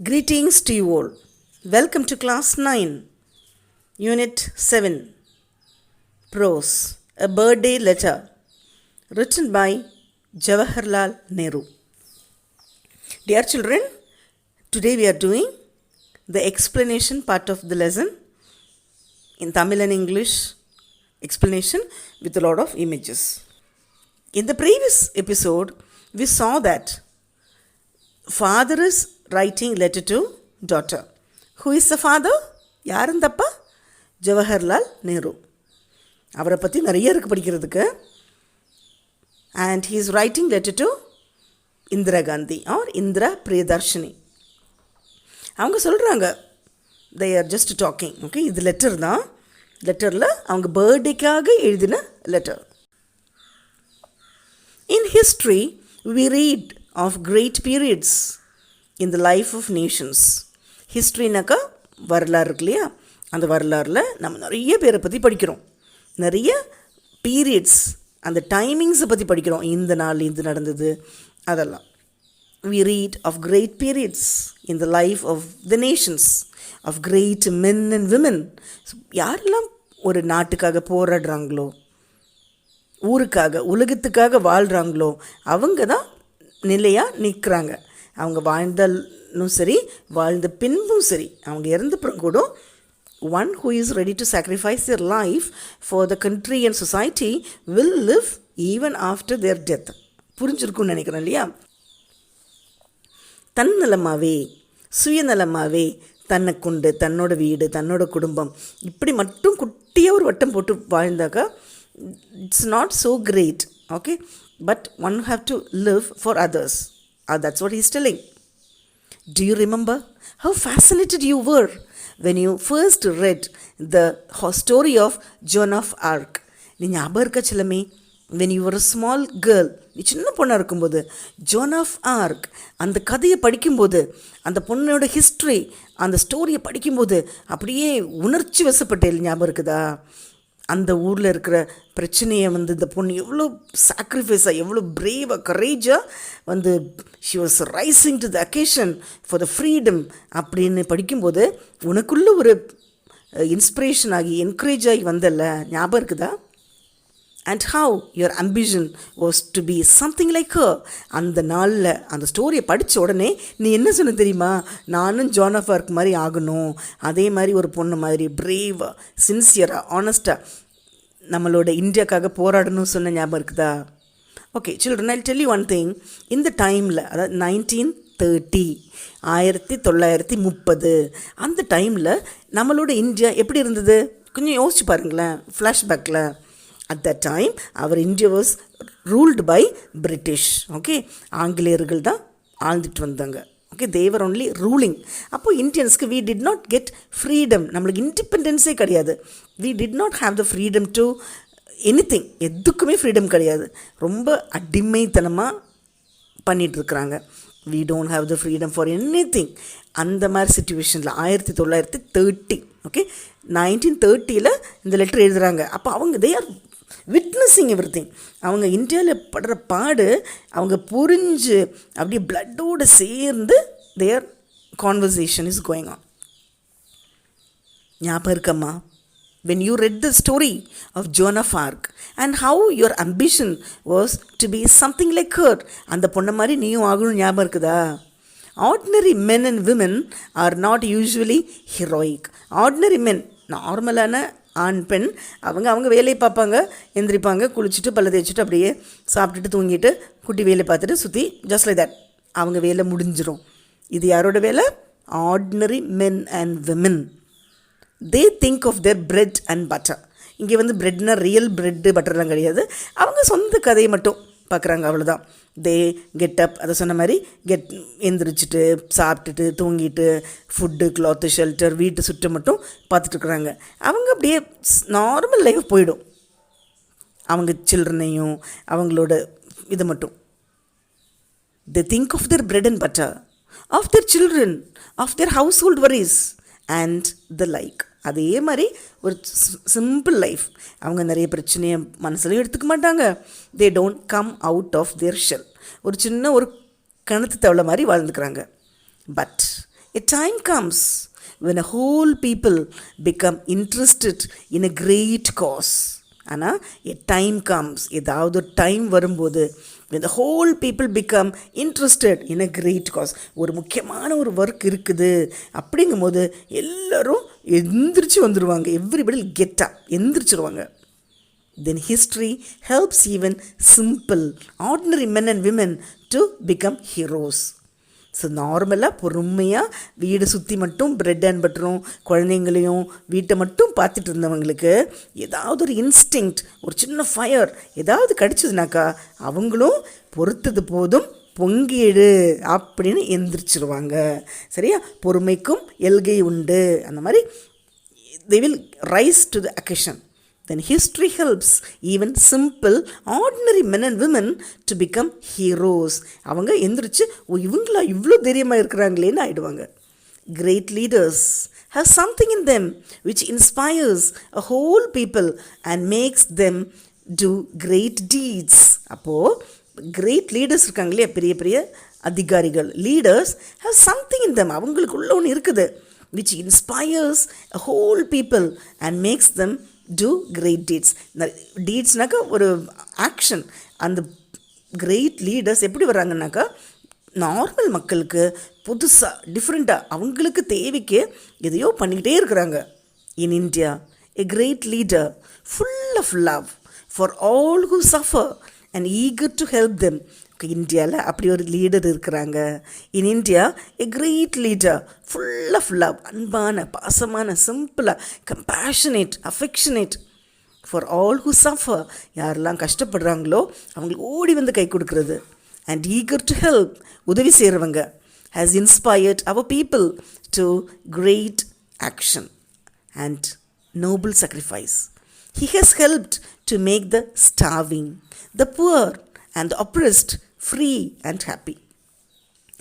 Greetings to you all. Welcome to Class 9, Unit 7, Prose, A Birthday Letter, written by Jawaharlal Nehru. Dear children, today we are doing the explanation part of the lesson in Tamil and English explanation with a lot of images. In the previous episode, we saw that father is writing letter to daughter. Who is the father? யார் இந்த அப்பா? ஜவஹர்லால் நேரு. அவரை பற்றி நிறைய இருக்குது படிக்கிறதுக்கு. And he is writing letter to Indira Gandhi or Indira Priyadarshini. அவங்க சொல்கிறாங்க, they are just talking. Okay, இது லெட்டர் தான். லெட்டரில் அவங்க பர்த்டேக்காக எழுதின letter. In history, we read of great periods in the life of nations. ஹிஸ்ட்ரினாக்கா வரலாறு இருக்கு இல்லையா, அந்த வரலாறில் நம்ம நிறைய பேரை பற்றி படிக்கிறோம். நிறைய பீரியட்ஸ், அந்த டைமிங்ஸை பற்றி படிக்கிறோம். இந்த நாள் இது நடந்தது அதெல்லாம். We read of great periods in the life of the nations, of great men and women. யாரெல்லாம் ஒரு நாட்டுக்காக போராடுறாங்களோ, ஊருக்காக உலகத்துக்காக வாழ்கிறாங்களோ, அவங்க தான் நிலையாக நிற்கிறாங்க. அவங்க வாழ்ந்தாலும் சரி, வாழ்ந்த பின்பும் சரி, அவங்க இறந்தப்புறம் கூட one who is ready to sacrifice their life for the country and society will live even after their death. புரிஞ்சிருக்கும்னு நினைக்கிறேன் இல்லையா? தன்னலமாகவே சுயநலமாகவே தன்னை கொண்டு தன்னோட வீடு தன்னோட குடும்பம் இப்படி மட்டும் குட்டியாக ஒரு வட்டம் போட்டு வாழ்ந்தாக்கா it's not so great, okay, but one have to live for others. That's what he's telling. Do you remember how fascinated you were when you first read the story of Joan of Arc? நீ ஞாபகம் இருக்க செல்லமே, when you were a small girl, நீ சின்ன பொண்ணாக இருக்கும்போது zone of arc அந்த கதையை படிக்கும்போது, அந்த பொண்ணோட ஹிஸ்ட்ரி அந்த ஸ்டோரியை படிக்கும்போது அப்படியே உணர்ச்சி வசப்பட்டேன். ஞாபகம் இருக்குதா? அந்த ஊரில் இருக்கிற பிரச்சனையை இந்த பொண்ணு எவ்வளோ சாக்ரிஃபைஸாக, எவ்வளோ பிரேவாக, கரேஜாக she was rising to the occasion for the freedom அப்படின்னு படிக்கும்போது உனக்குள்ளே ஒரு இன்ஸ்பிரேஷன் ஆகி என்கரேஜ் ஆகி வந்தல்ல, ஞாபகம் இருக்குதா? And how your ambition was to be something like her. அந்த நாளில் அந்த ஸ்டோரியை படித்த உடனே நீ என்ன சொன்ன தெரியுமா? நானும் ஜான் ஆஃப் ஆர்க் மாதிரி ஆகணும், அதே மாதிரி ஒரு பொண்ணு மாதிரி பிரேவாக, சின்சியராக, ஆனஸ்டாக நம்மளோட இந்தியாவுக்காக போராடணும் சொன்ன ஞாபகம் இருக்குதா? Okay children, I tell you one thing. இந்த டைமில், அதாவது 1930, 1930 அந்த டைமில் நம்மளோட இந்தியா எப்படி இருந்தது கொஞ்சம் யோசிச்சு பாருங்களேன். ஃப்ளாஷ்பேக்கில் at that time our India was ruled by British. okay, ஆங்கிலேயர்கள் தான் ஆழ்ந்துட்டு வந்தாங்க. okay, they were only ruling. அப்போ இந்தியன்ஸ்க்கு we did not get freedom. நம்மளுக்கு இண்டிபெண்டன்ஸே கிடையாது. we did not have the freedom to anything. எதுக்குமே ஃப்ரீடம் கிடையாது. ரொம்ப அடிமைத்தனமாக பண்ணிகிட்ருக்குறாங்க. we don't have the freedom for anything. அந்த மாதிரி சுச்சுவேஷனில் 1930, ஓகே, 1930 இந்த லெட்டர் எழுதுகிறாங்க. அப்போ அவங்க they are விட்னஸிங் எவ்ரிதிங். அவங்க இந்தியாவில் படுற பாடு அவங்க புரிஞ்சு அப்படியே பிளட்டோடு சேர்ந்து தேர் கான்வர்சேஷன் இஸ் கோயிங் ஆன். ஞாபகம் இருக்கம்மா, when you read the story of Joan of Arc and how your ambition was to be something like her, அந்த பொண்ணை மாதிரி நீயும் ஆகணும், ஞாபகம் இருக்குதா? Ordinary men and women are not usually heroic. Ordinary men, நார்மலான ஆண் பெண், அவங்க வேலையை பார்ப்பாங்க, எந்திரிப்பாங்க, குளிச்சுட்டு பல்ல தேய்ச்சிட்டு அப்படியே சாப்பிட்டுட்டு தூங்கிட்டு குட்டி வேலை பார்த்துட்டு சுற்றி ஜஸ்ட் லைக் தட் அவங்க வேலை முடிஞ்சிடும். இது யாரோட வேலை? Ordinary men and women. They think of their bread and butter. இங்கே பிரெட்னா ரியல் பிரெட்டு பட்டர்லாம் கிடையாது. அவங்க சொந்த கதையை மட்டும் பார்க்குறாங்க, அவ்வளோதான். தே கெட் அப், அதை சொன்ன மாதிரி எந்திரிச்சிட்டு சாப்பிட்டுட்டு தூங்கிட்டு ஃபுட்டு, கிளாத்து, ஷெல்டர், வீட்டு சுற்றம் மட்டும் பார்த்துட்ருக்குறாங்க. அவங்க அப்படியே நார்மல் லைஃப் போயிடும். அவங்க சில்ட்ரனையும் அவங்களோட இதை மட்டும் they think of their bread and butter, of their children, of their household worries and the like. அதே மாதிரி ஒரு சிம்பிள் லைஃப். அவங்க நிறைய பிரச்சனையை மனசில் எடுத்துக்க மாட்டாங்க. They don't come out of their shell. ஒரு சின்ன ஒரு கணத்து தவளை மாதிரி வாழ்ந்துக்கிறாங்க. But A time comes when a whole people become interested in a great cause. ஆனால் a time comes, ஏதாவது ஒரு டைம் வரும்போது when the whole people become interested in a great cause, ஒரு முக்கியமான ஒரு ஒர்க் இருக்குது அப்படிங்கும்போது எல்லோரும் எந்திரிச்சு வந்துடுவாங்க. எவ்ரிபடி கெட் அப், எந்திரிச்சிருவாங்க. Then history helps even simple, ordinary men and women to become heroes. So நார்மலாக பொறுமையாக வீடு சுற்றி மட்டும் பிரெட் அண்ட் பட்டரும் குழந்தைங்களையும் வீட்டை மட்டும் பார்த்துட்டு இருந்தவங்களுக்கு ஏதாவது ஒரு இன்ஸ்டிங்க்ட், ஒரு சின்ன ஃபயர் ஏதாவது கிடச்சிதுனாக்கா அவங்களும் பொறுத்தது போதும் பொங்கிடு அப்படின்னு எந்திரிச்சிருவாங்க. சரியா? பொறுமைக்கும் எல்கை உண்டு. அந்த மாதிரி they will rise to the occasion. Then history helps even simple, ordinary men and women to become heroes. அவங்க எந்திரிச்சு இவங்களா இவ்வளோ தைரியமாக இருக்கிறாங்களேன்னு ஆயிடுவாங்க. Great leaders have something in them which inspires a whole people and makes them do great deeds. அப்போது great leaders இருக்காங்களே, பெரிய பெரிய அதிகாரிகள், leaders have something in them, அவங்களுக்குள்ள ஒன்று இருக்குது, which inspires a whole people and makes them do great deeds. டீட்ஸ்னாக்கா ஒரு action. அந்த கிரேட் லீடர்ஸ் எப்படி வர்றாங்கனாக்கா நார்மல் மக்களுக்கு புதுசாக டிஃப்ரெண்ட்டாக அவங்களுக்கு தேவைக்கு எதையோ பண்ணிக்கிட்டே இருக்கிறாங்க. In India a great leader full of love for all who suffer and eager to help them. இந்தியாவில் அப்படி ஒரு லீடர் இருக்கிறாங்க. In India a great leader full of love, அன்பான பாசமான சிம்பிளாக compassionate affectionate for all who suffer, யாரெல்லாம் கஷ்டப்படுறாங்களோ அவங்களுக்கு ஓடி வந்து கை கொடுக்கறது. அண்ட் ஈகர் டு ஹெல்ப், உதவி செய்கிறவங்க. Has inspired our people to great action and noble sacrifice. He has helped to make the starving, the poor and the oppressed free and happy.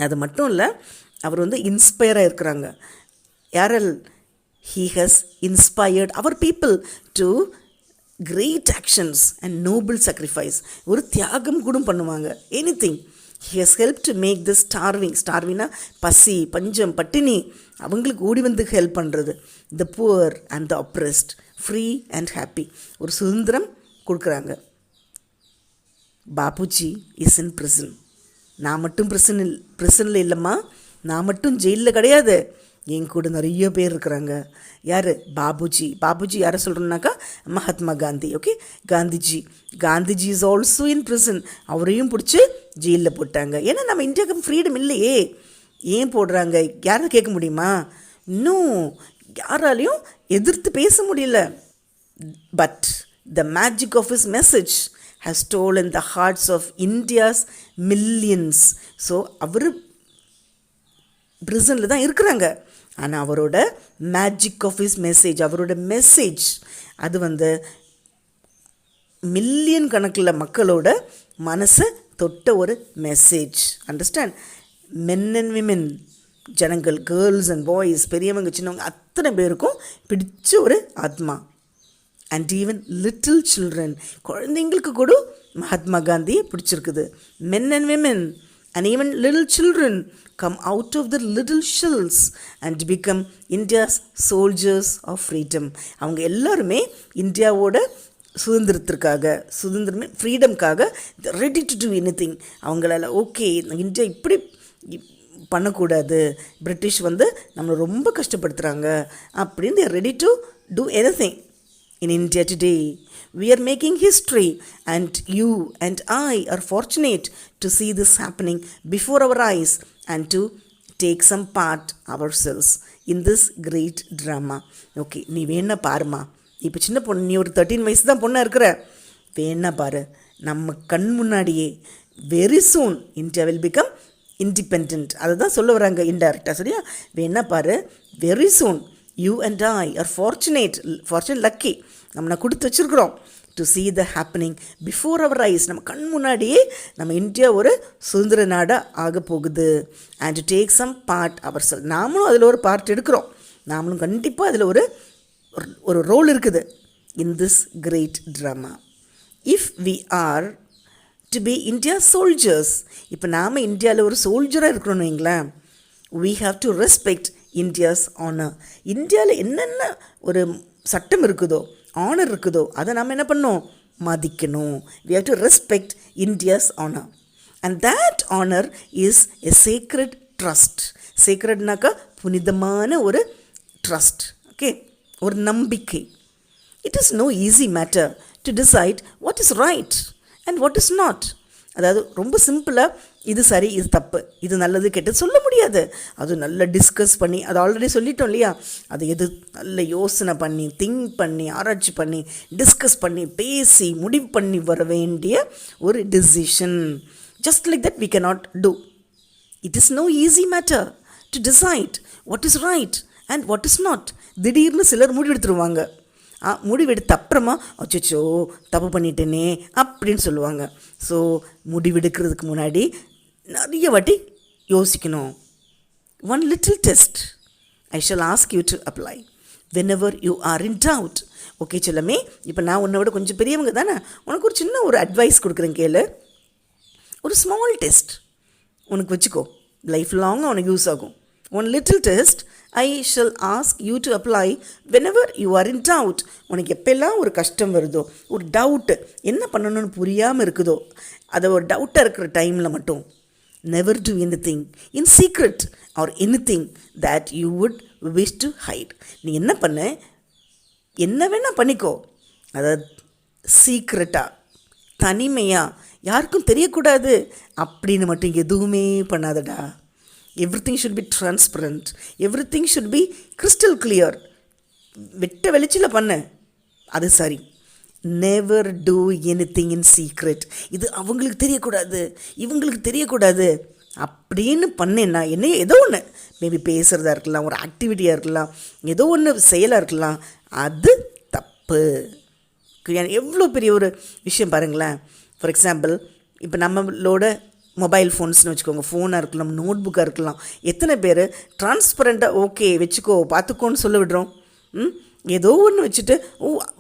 அது மட்டும் இல்லை, அவர் வந்து இன்ஸ்பயராக இருக்கிறாங்க. யாரல்? He has inspired our people to great actions and noble sacrifice. ஒரு தியாகம் கூட பண்ணுவாங்க. anything. He has helped to make the starving, starvingனா பசி பஞ்சம் பட்டினி, அவங்களுக்கு ஓடி வந்து ஹெல்ப் பண்ணுறது. the poor and the oppressed free and happy, ஒரு சுதந்திரம் கொடுக்குறாங்க. Bapuji is in prison. நான் மட்டும் ப்ரிசனில் இல்லைம்மா, நான் மட்டும் ஜெயிலில் கிடையாது, என் கூட நிறைய பேர் இருக்கிறாங்க. யார்? பாபுஜி. பாபுஜி யாரை சொல்கிறோன்னாக்கா Mahatma Gandhi. Okay, Gandhiji is also in prison. அவரையும் பிடிச்சி ஜெயிலில் போட்டாங்க. ஏன்னா நம்ம இந்தியாவுக்கு ஃப்ரீடம் இல்லையே. ஏன் போடுறாங்க? யாரும் கேட்க முடியுமா? இன்னும் யாராலையும் எதிர்த்து பேச முடியல. But the magic of his message has stolen the hearts of India's millions. So அவர் பிரிசனில் தான் இருக்கிறாங்க. ஆனால் அவரோட மேஜிக் ஆஃப் ஹிஸ் மெசேஜ், அவரோட மெசேஜ் அது வந்து மில்லியன் கணக்கில் மக்களோட மனசை தொட்ட ஒரு message. Understand? Men and women, ஜனங்கள், கேர்ள்ஸ் அண்ட் பாய்ஸ், பெரியவங்க சின்னவங்க அத்தனை பேருக்கும் பிடிச்ச ஒரு ஆத்மா. அண்ட் ஈவன் லிட்டில் சில்ட்ரன், குழந்தைங்களுக்கு கூட மகாத்மா காந்தியை பிடிச்சிருக்குது. Men and women and even little children come out of the little shells and become India's soldiers of freedom. அவங்க எல்லாருமே இந்தியாவோட சுதந்திரமே ஃப்ரீடம்காக ரெடி டு டூ எனிதிங். அவங்களால ஓகே இந்தியா இப்படி பண்ணக்கூடாது, பிரிட்டிஷ் வந்து நம்மளை ரொம்ப கஷ்டப்படுத்துகிறாங்க அப்படின்னு ready to do anything. In India today, we are making history, and you and I are fortunate to see this happening before our eyes and to take some part ourselves in this great drama. Okay, நீ வேணா பாருமா, இப்போ சின்ன பொண்ணு, நீ ஒரு 13 வயசு தான் பொண்ணாக இருக்கிற, வேணா பாரு, நம்ம கண் முன்னாடியே very soon India will become independent. அதை தான் சொல்ல வராங்க இன்டைரக்டாக. சரியா? வேணா பாரு, very soon you and I are fortunate lucky, நம்ம கொடுத்து வச்சுருக்குறோம் to see the happening before our eyes. நம்ம கண் முன்னாடியே நம்ம இந்தியா ஒரு சுதந்திர நாடாக ஆக போகுது. and to take some part ourselves, நாமளும் அதில் ஒரு பார்ட் எடுக்கிறோம். நாமளும் கண்டிப்பாக அதில் ஒரு ரோல் இருக்குது in this great drama. if we are to be India soldiers, இப்போ நாம் இந்தியாவில் ஒரு சோல்ஜராக இருக்கிறோன்னு வைங்களேன், we have to respect India's honor. இந்தியாவில் என்னென்ன ஒரு சட்டம் இருக்குதோ, ஆனர் இருக்குதோ, அதை நம்ம என்ன பண்ணோம், மதிக்கணும். we have to respect India's honor. And that honor is a sacred trust. sacredனாக்கா புனிதமான ஒரு trust. ஓகே, ஒரு நம்பிக்கை. It is no easy matter to decide what is right and what is not. அதாவது ரொம்ப சிம்பிளாக இது சரி, இது தப்பு, இது நல்லது கெட்டது சொல்ல முடியாது. அது நல்லா டிஸ்கஸ் பண்ணி, அது ஆல்ரெடி சொல்லிட்டோம் இல்லையா, அது எது நல்ல யோசனை பண்ணி, திங்க் பண்ணி, ஆராய்ச்சி பண்ணி, டிஸ்கஸ் பண்ணி, பேசி முடிவு பண்ணி வர வேண்டிய ஒரு decision. Just like that we cannot do. It is no easy matter to decide what is right and what is not. திடீர்னு சிலர் முடிவெடுத்துருவாங்க. முடிவெடுத்த அப்புறமா அச்சோ தப்பு பண்ணிட்டேனே அப்படின்னு சொல்லுவாங்க. ஸோ முடிவெடுக்கிறதுக்கு முன்னாடி நிறைய வாட்டி யோசிக்கணும். One little test I shall ask you to apply whenever you are in doubt. Okay செல்லமே, இப்போ நான் உன்னை விட கொஞ்சம் பெரியவங்க தானே, உனக்கு ஒரு சின்ன ஒரு அட்வைஸ் கொடுக்குறேன் கேளு. ஒரு ஸ்மால் டெஸ்ட் உனக்கு வச்சுக்கோ, லைஃப் லாங்காக உனக்கு யூஸ் ஆகும். One little test I shall ask you to apply whenever you are in doubt. உனக்கு எப்போல்லாம் ஒரு கஷ்டம் வருதோ, ஒரு டவுட்டு, என்ன பண்ணணும்னு புரியாமல் இருக்குதோ, அதை ஒரு டவுட்டாக இருக்கிற டைமில் மட்டும் never do anything in secret or anything that you would wish to hide. நீ என்ன பண்ண, என்ன வேணால் பண்ணிக்கோ, அதாவது சீக்ரெட்டாக, தனிமையாக, யாருக்கும் தெரியக்கூடாது அப்படின்னு மட்டும் எதுவுமே பண்ணாதடா. everything should be transparent, everything should be crystal clear. வெட்ட வெளிச்சில் பண்ண அது சரி. never do anything in secret. இது அவங்களுக்கு தெரியக்கூடாது, இவங்களுக்கு தெரியக்கூடாது அப்படின்னு பண்ணேன்னா என்ன, ஏதோ ஒன்று மேபி பேசுகிறதா இருக்கலாம், ஒரு ஆக்டிவிட்டியாக இருக்கலாம், ஏதோ ஒன்று செயலாக இருக்கலாம், அது தப்பு. எவ்வளோ பெரிய ஒரு விஷயம் பாருங்களேன். ஃபார் எக்ஸாம்பிள், இப்போ நம்மளோட மொபைல் ஃபோன்ஸ்னு வச்சுக்கோங்க, ஃபோனாக இருக்கலாம், நோட் புக்காக இருக்கலாம். எத்தனை பேர் டிரான்ஸ்பரண்ட்டாக ஓகே வச்சுக்கோ பார்த்துக்கோன்னு சொல்ல விடுறோம். ஏதோ ஒன்று வச்சுட்டு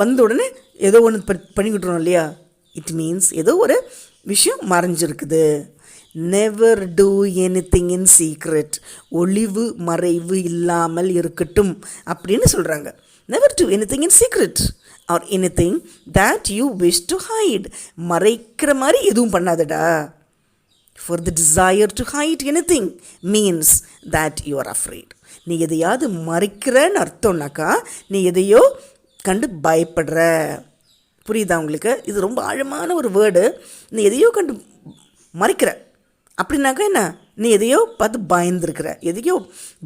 வந்த உடனே ஏதோ ஒன்று பண்ணிக்கிட்டுறோம் இல்லையா. இட் மீன்ஸ் ஏதோ ஒரு விஷயம் மறைஞ்சிருக்குது. Never do anything in secret. ஒளிவு மறைவு இல்லாமல் இருக்கட்டும் அப்படின்னு சொல்கிறாங்க. Never do anything in secret or anything that you wish to hide. மறைக்கிற மாதிரி எதுவும் பண்ணாதடா. For the desire to hide anything means that you are afraid. நீ எதையாவது மறைக்கிறன்னு அர்த்தம்னாக்கா நீ எதையோ கண்டு பயப்படுற. புரியுதா உங்களுக்கு? இது ரொம்ப ஆழமான ஒரு வேர்டு. நீ எதையோ கண்டு மறைக்கிற அப்படின்னாக்கா என்ன, நீ எதையோ பார்த்து பயந்துருக்கிற, எதையோ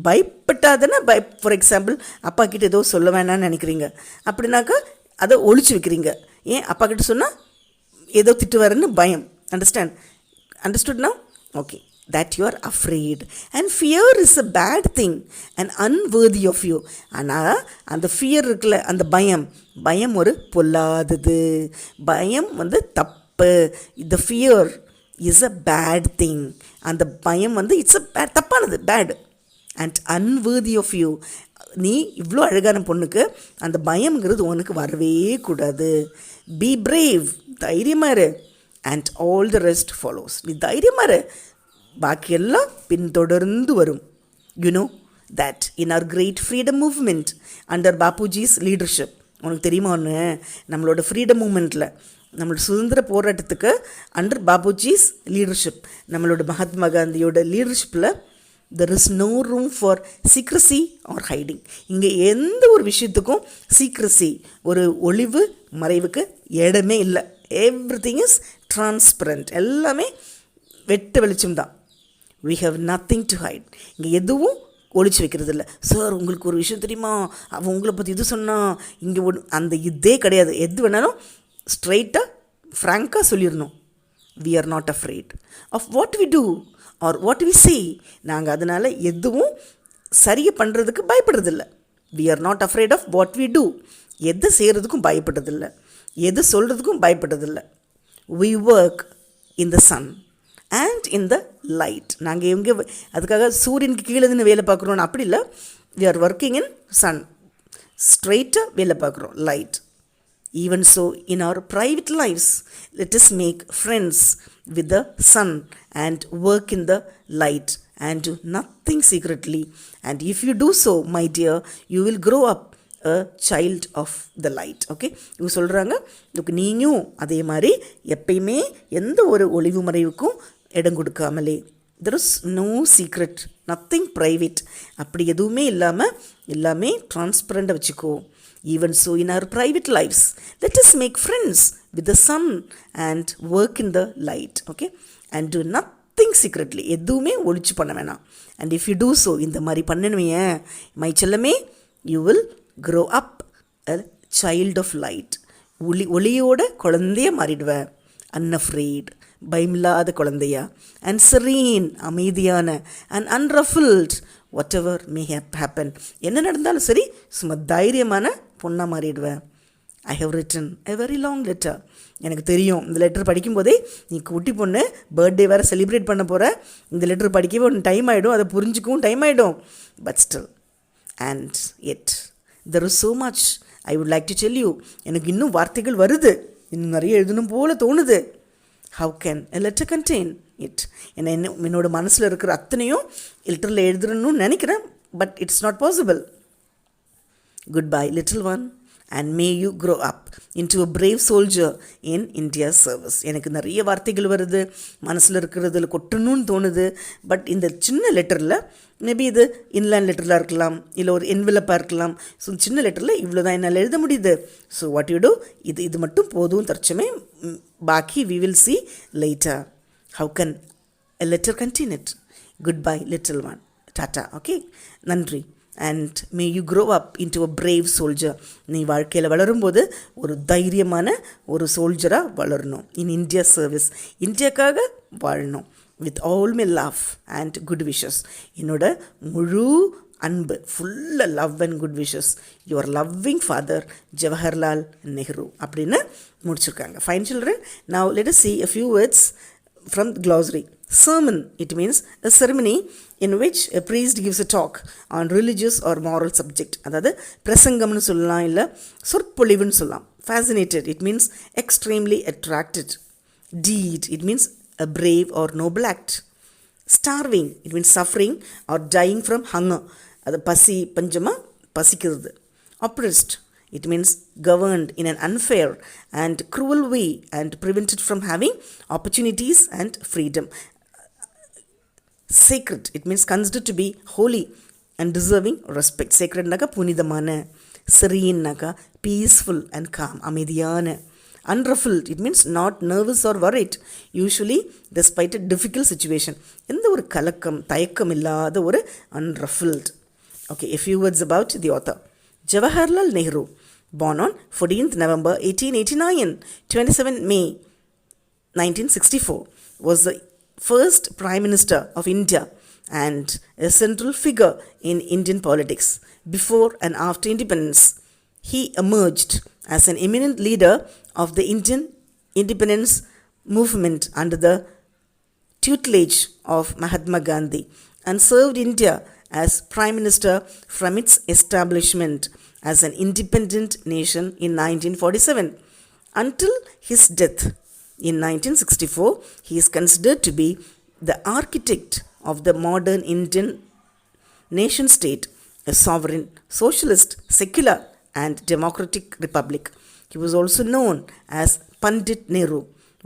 பயப்பட்டாதானே ஃபார் எக்ஸாம்பிள், அப்பா கிட்ட ஏதோ சொல்ல வேணான்னு நினைக்கிறீங்க அப்படின்னாக்கா அதை ஒழிச்சு வைக்கிறீங்க. ஏன் அப்பா கிட்ட சொன்னால் ஏதோ திட்டுவாருன்னு பயம். Understood now? Okay. That you are afraid. And fear is a bad thing and unworthy of you. ஆனால் அந்த ஃபியர் இருக்குல்ல, அந்த பயம் ஒரு பொல்லாதது, பயம் தப்பு. The fear is a bad thing. அந்த பயம் இட்ஸ் a தப்பானது, bad and unworthy of you. நீ இவ்வளோ அழகான பொண்ணுக்கு அந்த பயம்ங்கிறது உனக்கு வரவே கூடாது. Be brave. தைரியமாக இரு. And all the rest follows. நீ தைரியமாக இரு, பாக்கியெல்லாம் பின்தொடர்ந்து வரும். You know that in our great freedom movement under Bapuji's leadership, உனக்கு தெரியுமா ஒன்று, நம்மளோட ஃப்ரீடம் மூமெண்ட்டில், நம்மளோட சுதந்திர போராட்டத்துக்கு அண்டர் பாபுஜிஸ் லீடர்ஷிப், நம்மளோட மகாத்மா காந்தியோட லீடர்ஷிப்பில் there is no room for secrecy or hiding. இங்கே எந்த ஒரு விஷயத்துக்கும் சீக்ரஸி, ஒரு ஒளிவு மறைவுக்கு இடமே இல்லை. Everything is transparent. எல்லாமே வெட்ட வெளிச்சம்தான். we have nothing to hide. இங்கே எதுவும் ஒழிச்சு வைக்கிறது இல்லை. சார் உங்களுக்கு ஒரு விஷயம் தெரியுமா, அவன் உங்களை பற்றி இது சொன்னான், இங்கே அந்த இதே கிடையாது. எது வேணாலும் ஸ்ட்ரைட்டாக ஃப்ராங்காக சொல்லிடணும். we are not afraid of what we do or what we say. நாங்கள் அதனால் எதுவும் சரியை பண்ணுறதுக்கு பயப்படுறதில்ல. we are not afraid of what we do. எது செய்கிறதுக்கும் பயப்படுறதில்ல, எது சொல்கிறதுக்கும் பயப்படுறதில்ல. we work in the sun and in the light. நாங்கள் எங்கே அதுக்காக சூரியனுக்கு கீழே இருந்து வேலை பார்க்குறோன்னு அப்படி இல்லை. we are working in sun, ஸ்ட்ரெயிட்டாக வேலை பார்க்குறோம், light. even so in our private lives, let us make friends with the sun and work in the light and do nothing secretly. And if you do so, my dear, you will grow up a child of the light. Okay, இவங்க சொல்கிறாங்க, இதுக்கு நீயும் அதே மாதிரி எப்பயுமே எந்த ஒரு ஒளிவு மறைவுக்கும் இடம் கொடுக்காமலே, there is no secret, nothing private, அப்படி எதுவுமே இல்லாமல் எல்லாமே டிரான்ஸ்பரண்டாக வச்சுக்கோ. Even so, in our private lives, let us make friends with the sun and work in the light. Okay, and do nothing secretly, எதுவுமே ஒளிச்சு பண்ண வேணாம். And if you do so, இந்த மாதிரி பண்ணணுமே my Chellamae, you will grow up a child of light. ஒளியோட குழந்தைய மாறிடுவ. Unafraid, பயமில்லாத குழந்தையா. And serene, அமைதியான. And unruffled, whatever may happen, என்ன நடந்தாலும் சரி சும்மா தைரியமான பொண்ணாக மாறிடுவேன். I have written a very long letter. எனக்கு தெரியும் இந்த லெட்டர் படிக்கும்போதே நீ குட்டி பொண்ணு பர்த்டே வேறு செலிப்ரேட் பண்ண போகிற, இந்த லெட்டர் படிக்கவே ஒன்று டைம் ஆகிடும், அதை புரிஞ்சிக்கவும் டைம் ஆகிடும். But still and yet there is so much I would like to tell you. எனக்கு இன்னும் வார்த்தைகள் வருது, இன்னும் நிறைய எழுதணும் போல் தோணுது. How can a letter contain it? என்னோட மனசில் இருக்கிற அத்தனையும் லெட்டரில் எழுதுறணும்னு நினைக்கிறேன், but it's not possible. Goodbye, little one, and may you grow up into a brave soldier in India's service. எனக்கு நிறைய வார்த்தைகள் வருது, மனசில் இருக்கிறதுல கொட்டணும்னு தோணுது. பட் இந்த சின்ன லெட்டரில் மேபி இது இன்லேண்ட் லெட்டரில் இருக்கலாம், இல்லை ஒரு என்வெலப்பாக இருக்கலாம். ஸோ சின்ன லெட்டரில் இவ்வளோ தான் என்னால் எழுத முடியுது. ஸோ வாட் யூ டூ, இது மட்டும் போதும் தற்சமே, பாக்கி we will see later. How can a letter contain it? Goodbye, little one. டாட்டா. ஓகே, நன்றி. And may you grow up into a brave soldier. நீ வாழ்க்கையில் வளரும்போது ஒரு தைரியமான ஒரு சோல்ஜராக வளரணும். இன் இந்தியா சர்வீஸ், இந்தியாக்காக வாழணும். With all my love and good wishes. என்னோட முழு அன்பு, ஃபுல்லாக love and good wishes, your loving father Jawaharlal Nehru அப்படின்னு முடிச்சிருக்காங்க. Fine children, now let us see a few words from the glossary. Sermon, it means a ceremony in which a priest gives a talk on religious or moral subject. அதாவது பிரசங்கம்னு சொல்லலாம், இல்லை சொற்பொழிவுன்னு சொல்லலாம். Fascinated, it means extremely attracted. Deed, it means a brave or noble act. Starving, it means suffering or dying from hunger. அது பசி, பஞ்சமாக பசிக்கிறது. Oppressed, it means governed in an unfair and cruel way and prevented from having opportunities and freedom. Sacred, it means considered to be holy and deserving respect. Sacred naga punidamana. Serene naga peaceful and calm, அமைதியான. Unruffled, it means not nervous or worried, usually despite a difficult situation. எந்த ஒரு கலக்கம் தயக்கம் இல்லாத ஒரு unruffled. Okay, a few words about the author. Jawaharlal Nehru, born on 14th November 1889, 27 May 1964, was the first Prime Minister of India and a central figure in Indian politics. Before and after independence, he emerged as an eminent leader of the Indian independence movement under the tutelage of Mahatma Gandhi and served India as Prime Minister from its establishment as an independent nation in 1947. Until his death in 1964, he is considered to be the architect of the modern Indian nation state, a sovereign, socialist, secular and democratic republic. He was also known as Pandit Nehru,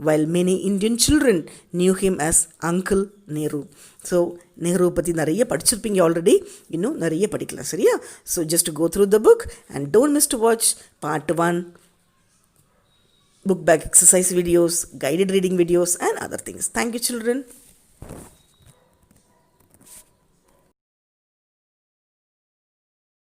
while many Indian children knew him as Uncle Nehru. So, Nehru பற்றி நிறைய படிச்சிருப்பீங்க already, இன்னும் நிறைய படிக்கலாம், சரியா? So, just to go through the book and don't miss to watch part 1, book bag exercise videos, guided reading videos and other things. Thank you, children.